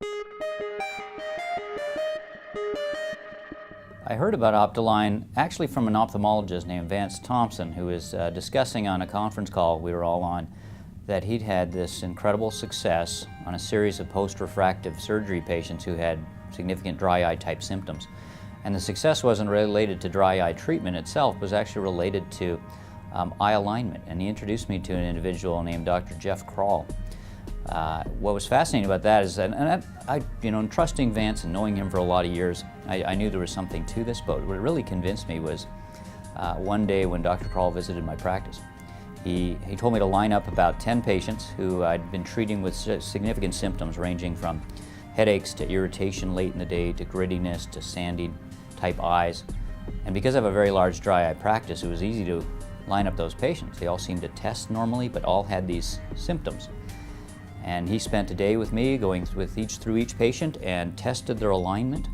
I heard about Optoline actually from an ophthalmologist named Vance Thompson, who was discussing on a conference call we were all on that he'd had this incredible success on a series of post-refractive surgery patients who had significant dry eye type symptoms. And the success wasn't related to dry eye treatment itself, it was actually related to eye alignment. And he introduced me to an individual named Dr. Jeff Kroll. What was fascinating about that is that, in trusting Vance and knowing him for a lot of years, I knew there was something to this, but what really convinced me was one day when Dr. Kroll visited my practice. He told me to line up about 10 patients who I'd been treating with significant symptoms ranging from headaches to irritation late in the day to grittiness to sandy type eyes. And because I have a very large dry eye practice, it was easy to line up those patients. They all seemed to test normally, but all had these symptoms. And he spent a day with me going through each patient and tested their alignment,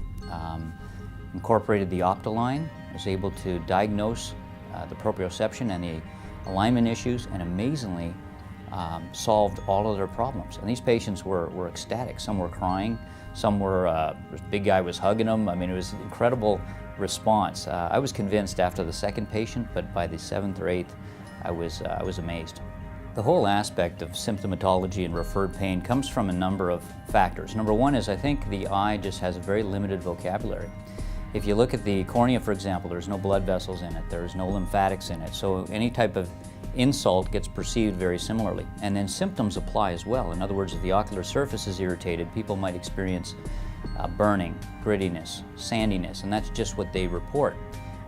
incorporated the Optoline, was able to diagnose the proprioception and the alignment issues, and amazingly solved all of their problems. And these patients were ecstatic. Some were crying, some were, this big guy was hugging them. I mean, it was an incredible response. I was convinced after the second patient, but by the 7th or 8th, I was amazed. The whole aspect of symptomatology and referred pain comes from a number of factors. Number one is I think the eye just has a very limited vocabulary. If you look at the cornea, for example, there's no blood vessels in it, there's no lymphatics in it, so any type of insult gets perceived very similarly. And then symptoms apply as well. In other words, if the ocular surface is irritated, people might experience burning, grittiness, sandiness, and that's just what they report.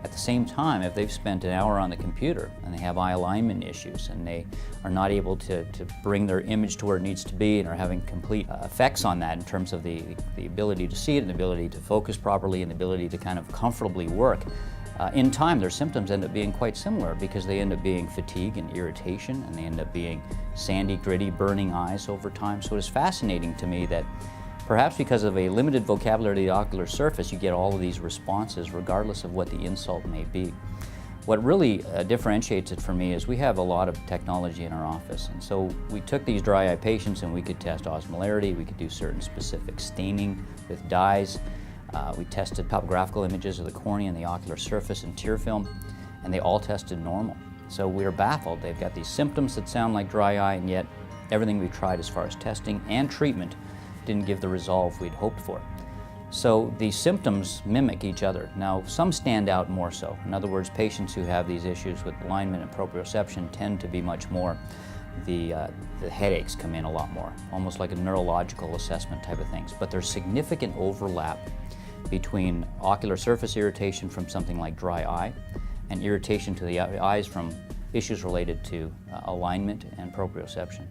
At the same time, if they've spent an hour on the computer and they have eye alignment issues and they are not able to bring their image to where it needs to be and are having complete effects on that in terms of the ability to see it and the ability to focus properly and the ability to kind of comfortably work, in time their symptoms end up being quite similar because they end up being fatigue and irritation and they end up being sandy, gritty, burning eyes over time. So it's fascinating to me that perhaps because of a limited vocabulary of the ocular surface, you get all of these responses regardless of what the insult may be. What really differentiates it for me is we have a lot of technology in our office, and so we took these dry eye patients and we could test osmolarity, we could do certain specific staining with dyes, we tested topographical images of the cornea and the ocular surface and tear film, and they all tested normal. So we were baffled. They've got these symptoms that sound like dry eye, and yet everything we tried as far as testing and treatment didn't give the resolve we'd hoped for. So the symptoms mimic each other. Now, some stand out more so. In other words, patients who have these issues with alignment and proprioception tend to be much more, the headaches come in a lot more, almost like a neurological assessment type of things. But there's significant overlap between ocular surface irritation from something like dry eye and irritation to the eyes from issues related to alignment and proprioception.